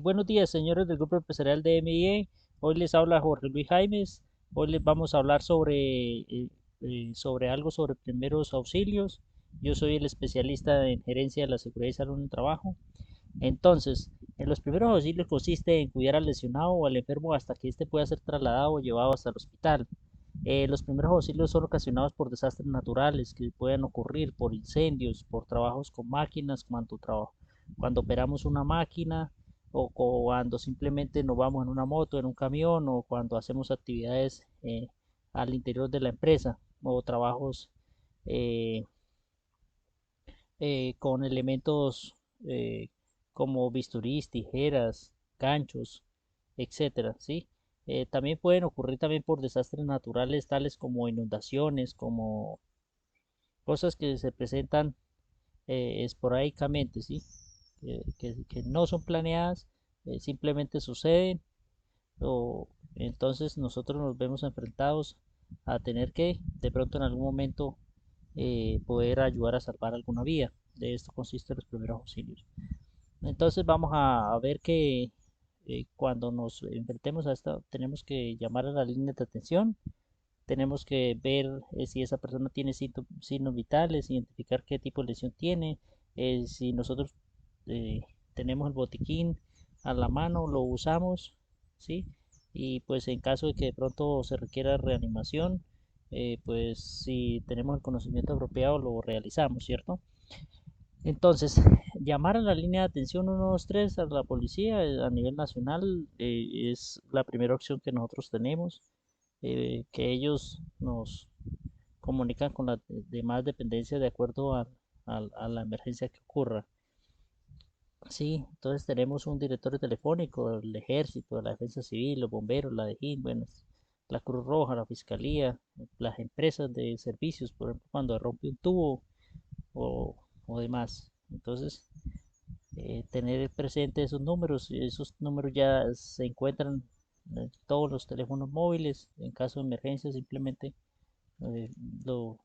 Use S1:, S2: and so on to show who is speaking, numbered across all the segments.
S1: Buenos días, señores del Grupo Empresarial de MIE. Hoy les habla Jorge Luis Jaimes. Hoy les vamos a hablar sobre algo sobre primeros auxilios. Yo soy el especialista en gerencia de la seguridad y salud en el trabajo. Entonces, en los primeros auxilios consiste en cuidar al lesionado o al enfermo hasta que éste pueda ser trasladado o llevado hasta el hospital. Los primeros auxilios son ocasionados por desastres naturales que pueden ocurrir por incendios, por trabajos con máquinas, cuando operamos una máquina o cuando simplemente nos vamos en una moto, en un camión o cuando hacemos actividades al interior de la empresa o trabajos eh, con elementos como bisturís, tijeras, ganchos, etcétera, ¿sí? También pueden ocurrir también por desastres naturales tales como inundaciones, como cosas que se presentan esporádicamente, ¿sí? Que no son planeadas, simplemente suceden o entonces nosotros nos vemos enfrentados a tener que de pronto en algún momento poder ayudar a salvar alguna vida. De esto consiste los primeros auxilios. Entonces vamos a ver que cuando nos enfrentemos a esto tenemos que llamar a la línea de atención, tenemos que ver si esa persona tiene signos vitales, identificar qué tipo de lesión tiene, si nosotros eh, tenemos el botiquín a la mano, lo usamos, ¿sí? Y pues en caso de que de pronto se requiera reanimación, pues si tenemos el conocimiento apropiado lo realizamos, ¿cierto? Entonces, llamar a la línea de atención 123 a la policía a nivel nacional es la primera opción que nosotros tenemos, que ellos nos comunican con las demás dependencias de acuerdo a la emergencia que ocurra. Sí, entonces tenemos un directorio telefónico del ejército, de la defensa civil, los bomberos, la DGIN, bueno, la Cruz Roja, la fiscalía, las empresas de servicios, por ejemplo, cuando rompe un tubo o, o demás. Entonces, tener presente esos números ya se encuentran en todos los teléfonos móviles, en caso de emergencia simplemente eh, lo,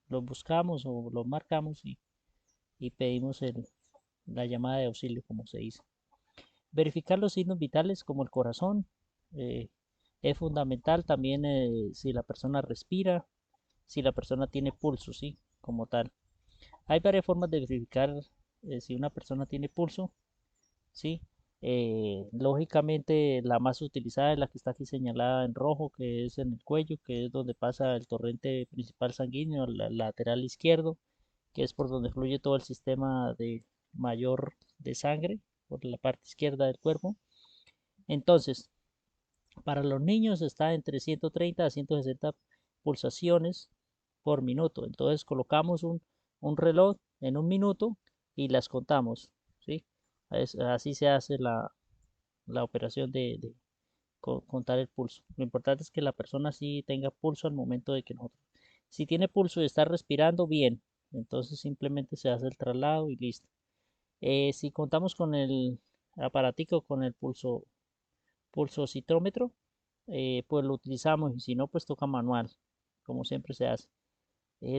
S1: lo buscamos o lo marcamos y pedimos la llamada de auxilio, como se dice. Verificar los signos vitales como el corazón eh, es fundamental también si la persona respira, si la persona tiene pulso, ¿sí? Como tal. Hay varias formas de verificar si una persona tiene pulso, ¿sí? Lógicamente la más utilizada es la que está aquí señalada en rojo, que es en el cuello, que es donde pasa el torrente principal sanguíneo, el lateral izquierdo, que es por donde fluye todo el sistema de mayor de sangre, por la parte izquierda del cuerpo. Entonces, para los niños está entre 130 a 160 pulsaciones por minuto. Entonces colocamos un reloj en un minuto y las contamos, ¿sí? Así se hace la operación de contar el pulso. Lo importante es que la persona sí tenga pulso al momento de que nosotros. Si tiene pulso y está respirando bien, entonces simplemente se hace el traslado y listo. Si contamos con el aparatico, con el pulsocitrómetro, pues lo utilizamos y si no, pues toca manual, como siempre se hace.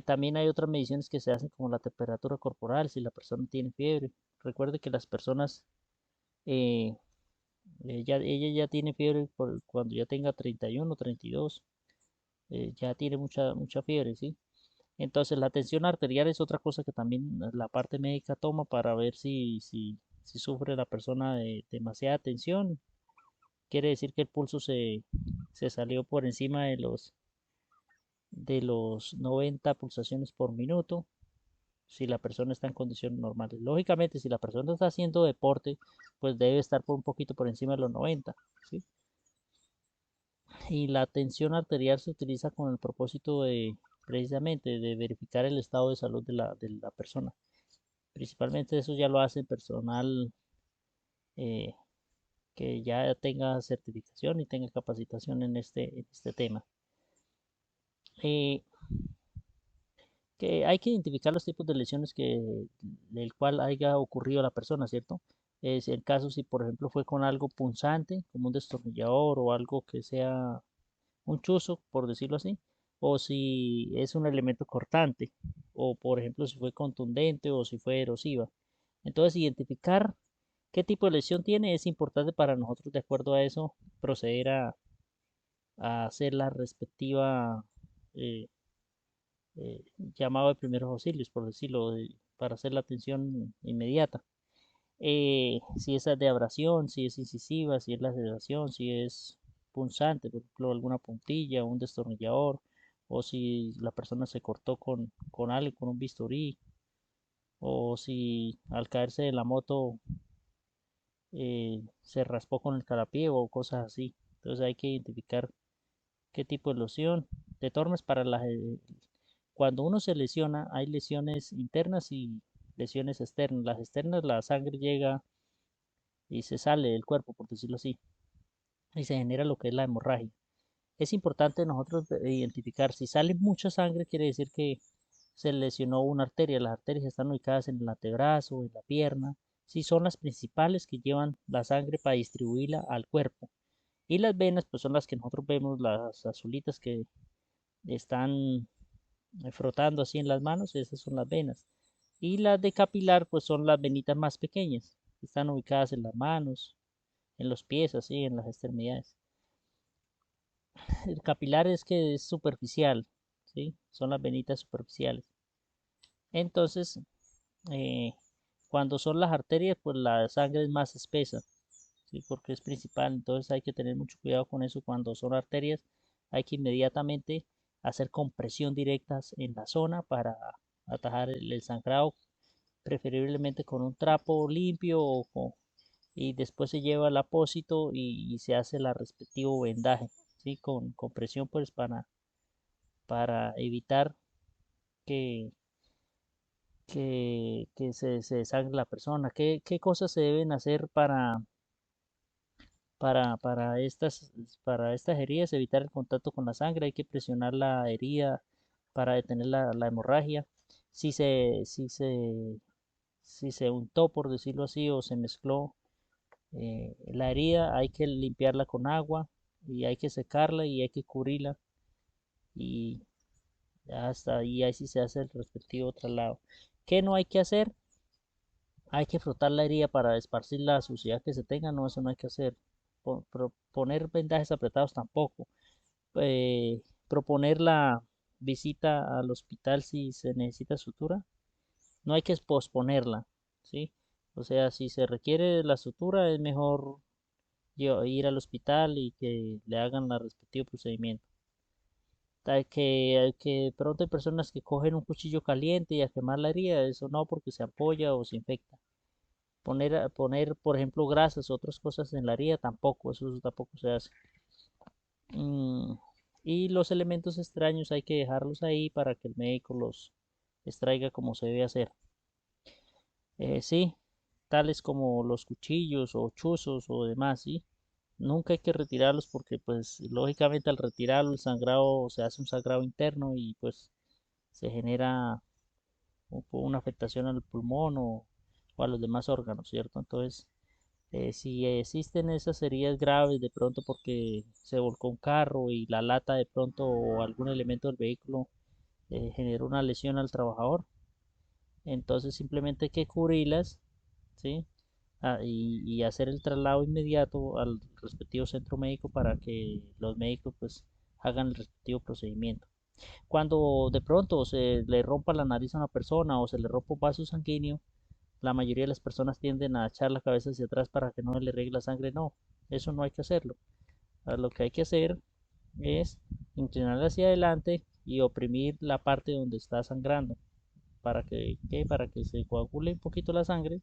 S1: También hay otras mediciones que se hacen como la temperatura corporal, si la persona tiene fiebre. Recuerde que las personas, eh, ella ya tiene fiebre cuando ya tenga 31, 32, ya tiene mucha fiebre, ¿sí? Entonces la tensión arterial es otra cosa que también la parte médica toma para ver si sufre la persona de demasiada tensión. Quiere decir que el pulso se salió por encima de los 90 pulsaciones por minuto si la persona está en condiciones normales. Lógicamente, si la persona está haciendo deporte, pues debe estar por un poquito por encima de los 90, ¿sí? Y la tensión arterial se utiliza con el propósito de precisamente de verificar el estado de salud de la persona. Principalmente eso ya lo hace el personal eh, que ya tenga certificación y tenga capacitación en este tema. Eh, que hay que identificar los tipos de lesiones del cual haya ocurrido la persona, ¿cierto? Es el caso si, por ejemplo, fue con algo punzante, como un destornillador o algo que sea un chuzo, por decirlo así, o si es un elemento cortante, o por ejemplo, si fue contundente o si fue erosiva. Entonces, identificar ¿Qué tipo de lesión tiene? Es importante para nosotros, de acuerdo a eso, proceder a hacer la respectiva eh, llamado de primeros auxilios, por decirlo, para hacer la atención inmediata. Si es de abrasión, si es incisiva, si es la sedación, si es punzante, por ejemplo, alguna puntilla, un destornillador, o si la persona se cortó con algo, con un bisturí, o si al caerse de la moto se raspó con el carapié o cosas así. Entonces hay que identificar qué tipo de lesión. De todas formas, cuando uno se lesiona, hay lesiones internas y lesiones externas. Las externas, la sangre llega y se sale del cuerpo, por decirlo así, y se genera lo que es la hemorragia. Es importante nosotros identificar si sale mucha sangre, quiere decir que se lesionó una arteria. Las arterias están ubicadas en el antebrazo, en la pierna, si son las principales que llevan la sangre para distribuirla al cuerpo. Y las venas, pues son las que nosotros vemos, las azulitas que están frotando así en las manos, esas son las venas. Y las de capilar, pues son las venitas más pequeñas, que están ubicadas en las manos, en los pies, así, en las extremidades. El capilar es que es superficial, ¿sí? Son las venitas superficiales. Entonces, eh, cuando son las arterias, pues la sangre es más espesa, ¿sí? Porque es principal. Entonces hay que tener mucho cuidado con eso. Cuando son arterias, hay que inmediatamente hacer compresión directas en la zona para atajar el sangrado, preferiblemente con un trapo limpio y después se lleva al apósito y se hace la respectivo vendaje, ¿sí? Con compresión, pues para evitar que, que se desangre la persona. ¿Qué cosas se deben hacer para estas heridas? Evitar el contacto con la sangre, hay que presionar la herida para detener la hemorragia. Si se, si se, si se untó, por decirlo así, o se mezcló la herida, hay que limpiarla con agua y hay que secarla y hay que cubrirla y hasta ahí sí se hace el respectivo traslado. ¿Qué no hay que hacer? Hay que frotar la herida para esparcir la suciedad que se tenga, no, eso no hay que hacer. Poner vendajes apretados tampoco. Proponer la visita al hospital si se necesita sutura, no hay que posponerla, ¿sí? O sea, si se requiere la sutura, es mejor ir al hospital y que le hagan el respectivo procedimiento. Que de pronto hay personas que cogen un cuchillo caliente y a quemar la herida, eso no, porque se ampolla o se infecta. Poner, por ejemplo, grasas o otras cosas en la herida, tampoco, eso tampoco se hace. Mm, y los elementos extraños hay que dejarlos ahí para que el médico los extraiga como se debe hacer. Sí, tales como los cuchillos o chuzos o demás, ¿sí? Nunca hay que retirarlos porque pues lógicamente al retirarlo el sangrado se hace un sangrado interno y pues se genera una afectación al pulmón o a los demás órganos, ¿cierto? Entonces, si existen esas heridas graves de pronto porque se volcó un carro y la lata de pronto o algún elemento del vehículo generó una lesión al trabajador, entonces simplemente hay que cubrirlas, ¿sí? Y hacer el traslado inmediato al respectivo centro médico para que los médicos pues hagan el respectivo procedimiento. Cuando de pronto se le rompa la nariz a una persona o se le rompa un vaso sanguíneo, la mayoría de las personas tienden a echar la cabeza hacia atrás para que no le regue la sangre. No, eso no hay que hacerlo. Lo que hay que hacer es inclinar hacia adelante y oprimir la parte donde está sangrando para que se coagule un poquito la sangre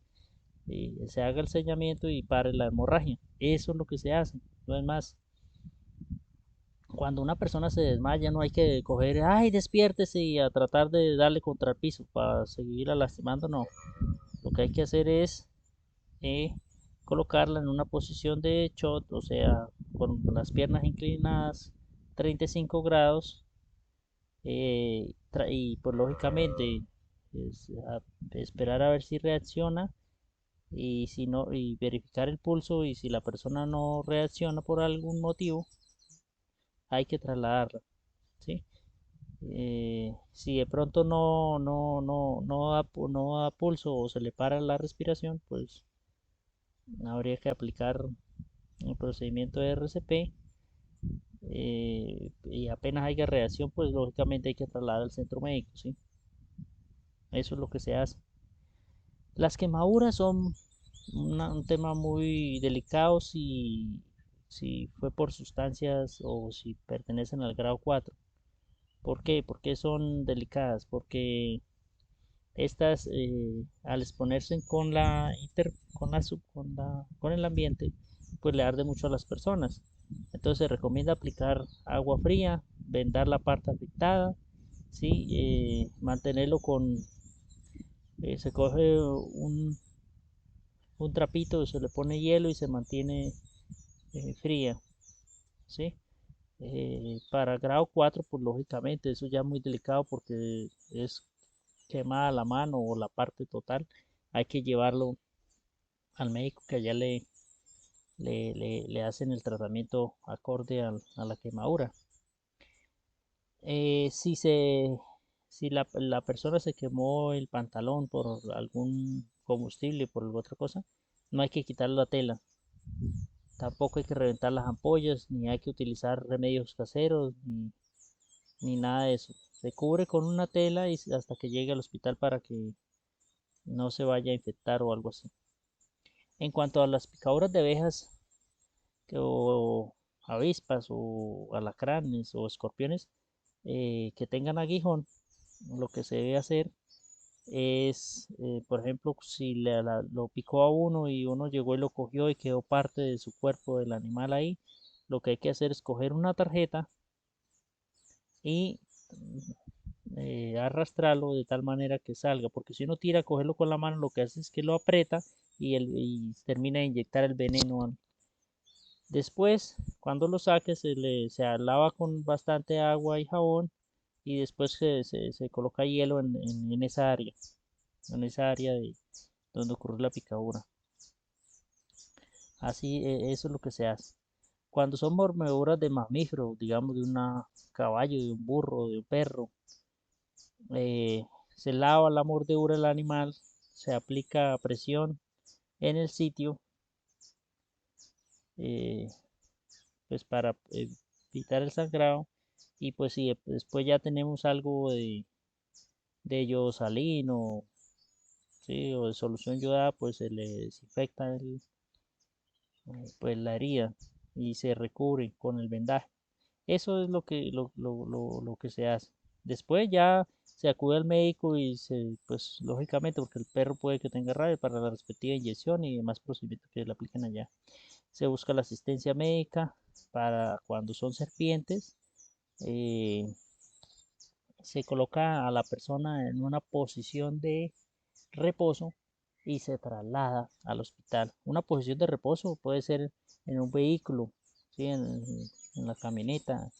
S1: y se haga el sellamiento y pare la hemorragia. Eso es lo que se hace. No es más. Cuando una persona se desmaya, no hay que coger, ay, despiértese y a tratar de darle contra el piso para seguirla lastimando. No. Lo que hay que hacer es eh, colocarla en una posición de shot, o sea, con las piernas inclinadas 35 grados y pues lógicamente esperar a ver si reacciona y si no y verificar el pulso y si la persona no reacciona por algún motivo hay que trasladarla, ¿sí? Si de pronto no da pulso o se le para la respiración, pues habría que aplicar el procedimiento de RCP, y apenas haya reacción, pues lógicamente hay que trasladar al centro médico, ¿sí? Eso es lo que se hace. Las quemaduras son un tema muy delicado si fue por sustancias o si pertenecen al grado 4. ¿Por qué? Porque son delicadas, porque estas, al exponerse con con el ambiente, pues le arde mucho a las personas. Entonces se recomienda aplicar agua fría, vendar la parte afectada, ¿sí? Mantenerlo se coge un trapito, se le pone hielo y se mantiene fría, ¿sí? Para grado 4 pues lógicamente eso ya es muy delicado porque es quemada la mano o la parte total. Hay que llevarlo al médico que allá le hacen el tratamiento acorde a la quemadura. Eh, si se, si la persona se quemó el pantalón por algún combustible, por alguna otra cosa, no hay que quitarle la tela. Tampoco hay que reventar las ampollas, ni hay que utilizar remedios caseros, ni nada de eso. Se cubre con una tela y hasta que llegue al hospital para que no se vaya a infectar o algo así. En cuanto a las picaduras de abejas o avispas o alacranes o escorpiones que tengan aguijón, lo que se debe hacer es, por ejemplo, si lo picó a uno y uno llegó y lo cogió y quedó parte de su cuerpo del animal ahí, lo que hay que hacer es coger una tarjeta y arrastrarlo de tal manera que salga, porque si uno tira a cogerlo con la mano, lo que hace es que lo aprieta y termina de inyectar el veneno. Después, cuando lo saque, se lava con bastante agua y jabón y después se coloca hielo en en esa área de donde ocurrió la picadura. Así, eso es lo que se hace. Cuando son mordeduras de mamíferos, digamos de un caballo, de un burro, de un perro, eh, se lava la mordedura del animal, se aplica presión en el sitio, eh, pues para evitar el sangrado. Y pues si después ya tenemos algo de yodosalino, ¿sí? O de solución yodada, pues se le desinfecta pues la herida y se recubre con el vendaje. Eso es lo que se hace. Después ya se acude al médico y pues lógicamente, porque el perro puede que tenga rabia para la respectiva inyección y demás procedimientos que le apliquen allá. Se busca la asistencia médica para cuando son serpientes. eh, Se coloca a la persona en una posición de reposo y se traslada al hospital. Una posición de reposo puede ser en un vehículo, ¿sí? En la camioneta,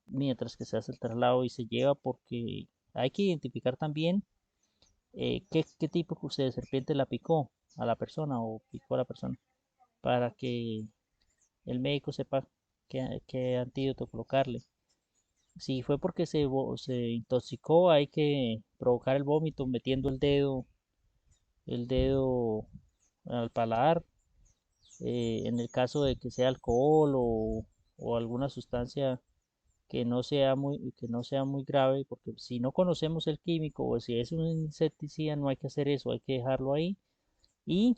S1: mientras que se hace el traslado y se lleva porque hay que identificar también qué tipo de serpiente la picó a la persona o picó a la persona para que el médico sepa qué antídoto colocarle. Si fue porque se intoxicó, hay que provocar el vómito metiendo el dedo al paladar. En el caso de que sea alcohol o alguna sustancia que no sea muy grave, porque si no conocemos el químico o si es un insecticida, no hay que hacer eso, hay que dejarlo ahí y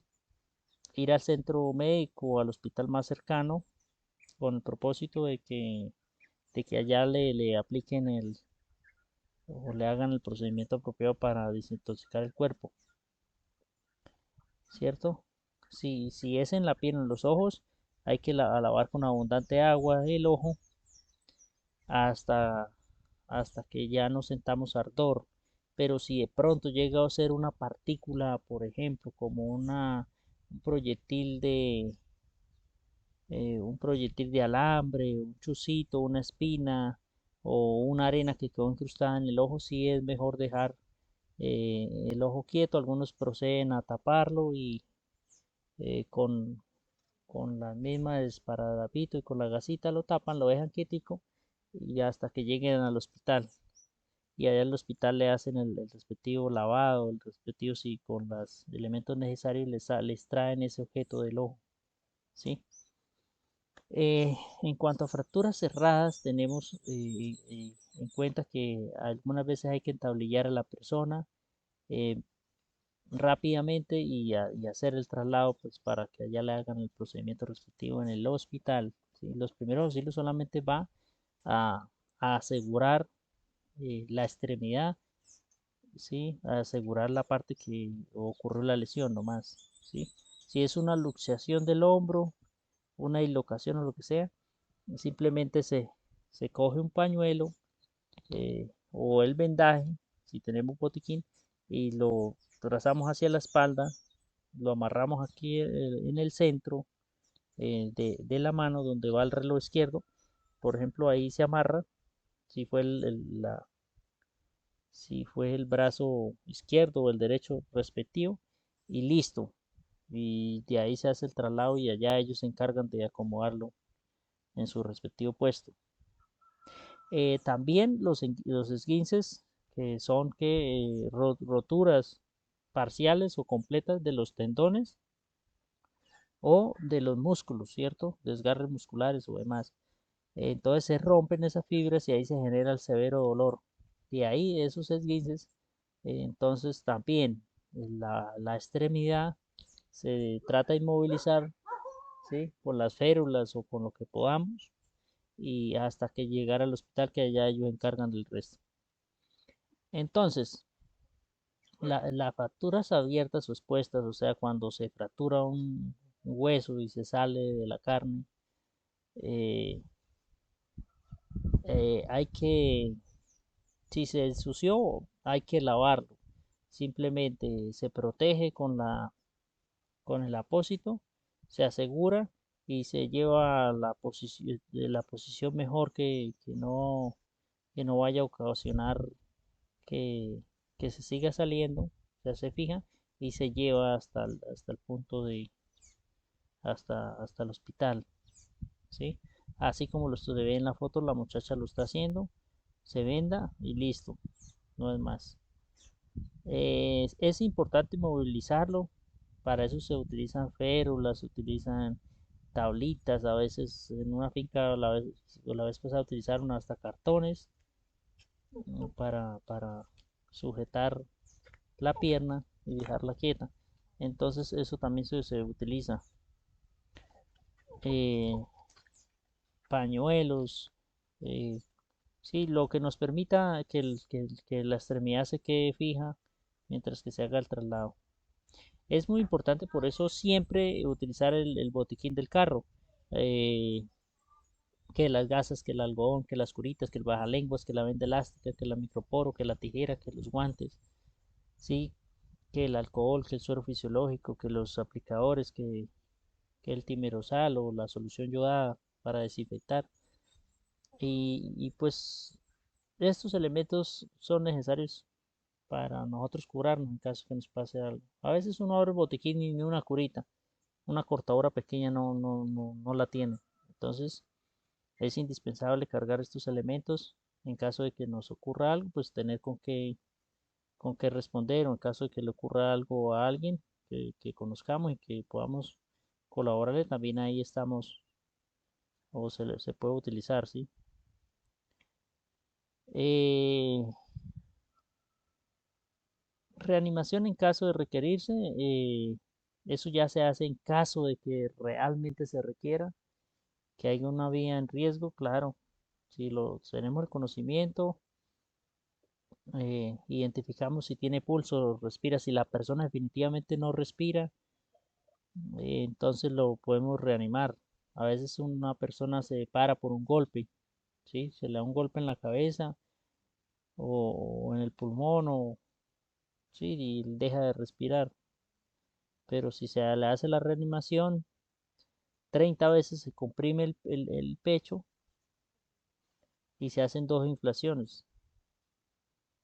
S1: ir al centro médico o al hospital más cercano con el propósito de que allá le apliquen o le hagan el procedimiento apropiado para desintoxicar el cuerpo, ¿cierto? Si es en la piel, en los ojos, hay que lavar con abundante agua el ojo hasta, hasta que ya no sentamos ardor. Pero si de pronto llega a ser una partícula, por ejemplo, como un proyectil un proyectil de alambre, un chucito, una espina o una arena que quedó incrustada en el ojo, sí es mejor dejar el ojo quieto. Algunos proceden a taparlo y eh, con, con la misma esparadapito y con la gasita lo tapan, lo dejan quietico y hasta que lleguen al hospital. y allá en el hospital le hacen el respectivo lavado, el respectivo, sí, con los elementos necesarios les traen ese objeto del ojo, ¿sí? En cuanto a fracturas cerradas, tenemos en cuenta que algunas veces hay que entablillar a la persona eh, rápidamente y hacer el traslado pues, para que allá le hagan el procedimiento respectivo en el hospital, ¿sí? Los primeros auxilios solamente va a, a asegurar la extremidad, ¿sí? A asegurar la parte que ocurrió la lesión nomás, ¿sí? Si es una luxación del hombro, una dislocación o lo que sea, simplemente se coge un pañuelo o el vendaje, si tenemos botiquín, y lo trazamos hacia la espalda, lo amarramos aquí en el centro de la mano donde va el reloj izquierdo. Por ejemplo, ahí se amarra, si fue si fue el brazo izquierdo o el derecho respectivo, y listo. Y de ahí se hace el traslado y allá ellos se encargan de acomodarlo en su respectivo puesto. También los esguinces, que son roturas parciales o completas de los tendones o de los músculos, ¿cierto? Desgarres musculares o demás. Entonces se rompen esas fibras y ahí se genera el severo dolor. De ahí esos esguinces, entonces también la extremidad se trata de inmovilizar, ¿sí? Con las férulas o con lo que podamos y hasta que llegar al hospital que allá ellos encargan del resto. Entonces, las fracturas abiertas o expuestas, o sea, cuando se fractura un hueso y se sale de la carne, eh, hay que, si se ensució, hay que lavarlo. Simplemente se protege con el apósito, se asegura y se lleva la posición mejor que no vaya a ocasionar que, que se siga saliendo, ya se fija y se lleva hasta el punto de, hasta el hospital, ¿sí? Así como lo se ve en la foto, la muchacha lo está haciendo, se venda y listo, no es más. Es importante movilizarlo, para eso se utilizan férulas, se utilizan tablitas, a veces en una finca la vez pasada utilizaron hasta cartones para sujetar la pierna y dejarla quieta. Entonces eso también se utiliza. Eh, Pañuelos, eh, sí, lo que nos permita que la extremidad se quede fija mientras que se haga el traslado. Es muy importante por eso siempre utilizar el botiquín del carro. eh, que las gasas, que el algodón, que las curitas, que el bajalenguas, que la venda elástica, que la microporo, que la tijera, que los guantes, sí, que el alcohol, que el suero fisiológico, que los aplicadores, que el timerosal o la solución yodada para desinfectar. Y pues estos elementos son necesarios para nosotros curarnos en caso que nos pase algo. A veces uno abre el botiquín y ni una curita, una cortadora pequeña no la tiene. Entonces es indispensable cargar estos elementos en caso de que nos ocurra algo, pues tener con qué responder o en caso de que le ocurra algo a alguien que conozcamos y que podamos colaborarle, también ahí estamos o se puede utilizar, ¿sí? Eh, Reanimación en caso de requerirse, eso ya se hace en caso de que realmente se requiera, que haya una vía en riesgo, claro, si lo tenemos el conocimiento, identificamos si tiene pulso, respira, si la persona definitivamente no respira, entonces lo podemos reanimar. A veces una persona se para por un golpe, ¿sí? Se le da un golpe en la cabeza o en el pulmón o sí, y deja de respirar. Pero si se le hace la reanimación, 30 veces se comprime el pecho y se hacen dos inflaciones.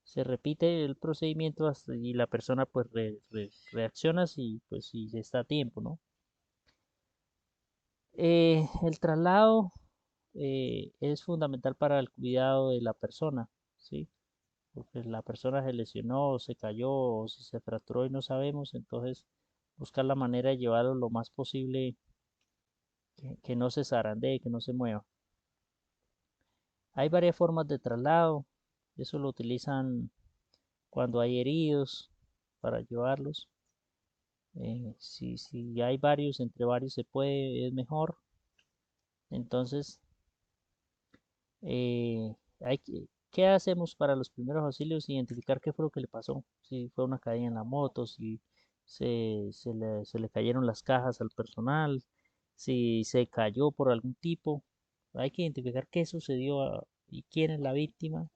S1: Se repite el procedimiento y la persona pues reacciona si, pues, si está a tiempo, ¿no? El traslado es fundamental para el cuidado de la persona, ¿sí? porque la persona se lesionó, o se cayó, o si se fracturó y no sabemos, entonces buscar la manera de llevarlo lo más posible, que no se zarandee, que no se mueva. Hay varias formas de traslado, eso lo utilizan cuando hay heridos para llevarlos. Si hay varios, entre varios se puede, es mejor. Entonces, eh, ¿qué hacemos para los primeros auxilios? Identificar qué fue lo que le pasó. Si fue una caída en la moto, si se le cayeron las cajas al personal, si se cayó por algún tipo. Hay que identificar qué sucedió y quién es la víctima.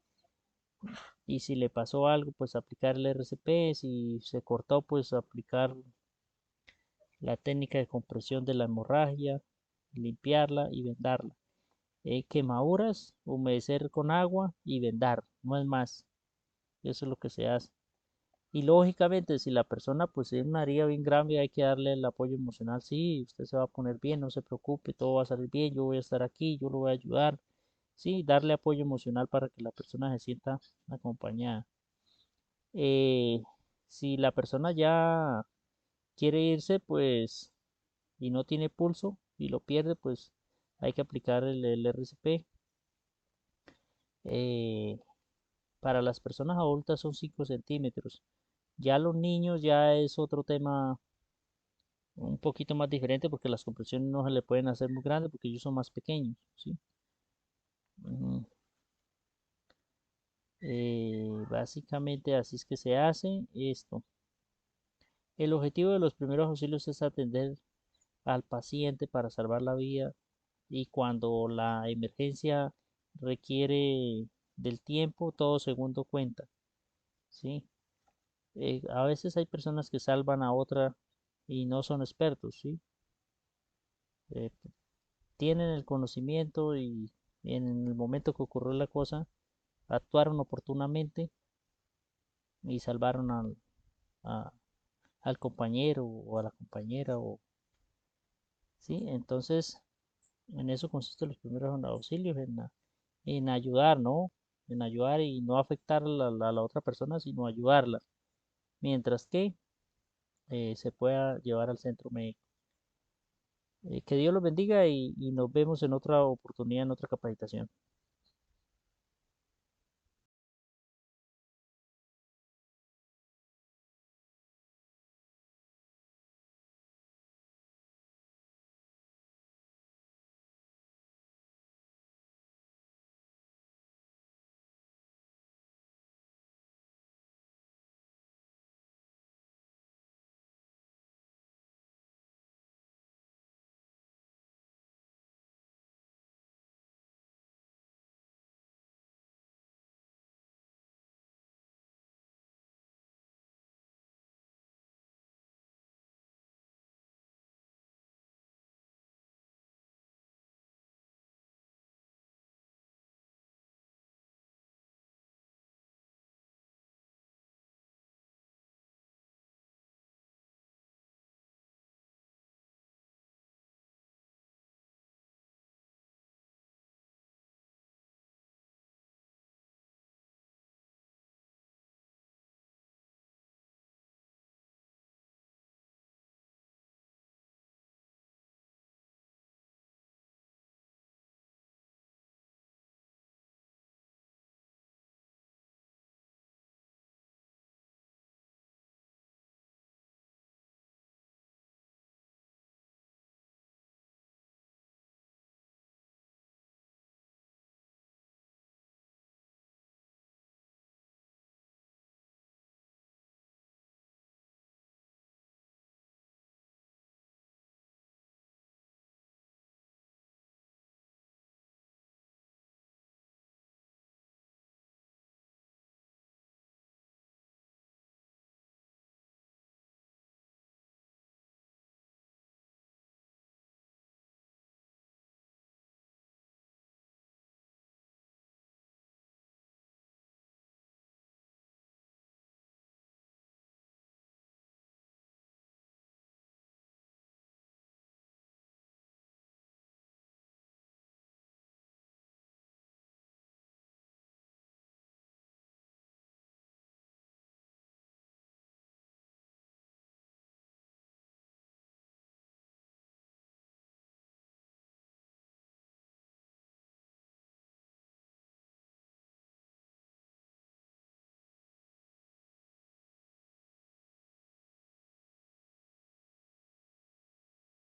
S1: Y si le pasó algo, pues aplicar el RCP. Si se cortó, pues aplicar la técnica de compresión de la hemorragia, limpiarla y vendarla. Quemaduras, humedecer con agua y vendar, no es más. Eso es lo que se hace. Y lógicamente, si la persona pues tiene una herida bien grave, hay que darle el apoyo emocional. Sí, usted se va a poner bien, no se preocupe, todo va a salir bien, yo voy a estar aquí, yo lo voy a ayudar. Sí, darle apoyo emocional para que la persona se sienta acompañada. Eh, si la persona ya quiere irse, pues, y no tiene pulso y lo pierde, pues hay que aplicar el RCP. Eh, para las personas adultas son 5 centímetros. Ya los niños ya es otro tema un poquito más diferente porque las compresiones no se le pueden hacer muy grandes porque ellos son más pequeños, ¿sí? Ujú. Básicamente así es que se hace esto. El objetivo de los primeros auxilios es atender al paciente para salvar la vida y cuando la emergencia requiere del tiempo, todo segundo cuenta, ¿sí? A veces hay personas que salvan a otra y no son expertos, ¿sí? Eh, tienen el conocimiento y en el momento que ocurrió la cosa actuaron oportunamente y salvaron a- al compañero o a la compañera, o sí. Entonces en eso consisten los primeros auxilios, en ayudar, ¿no? En ayudar y no afectar a la otra persona, sino ayudarla, mientras que se pueda llevar al centro médico. Que Dios los bendiga y nos vemos en otra oportunidad, en otra capacitación.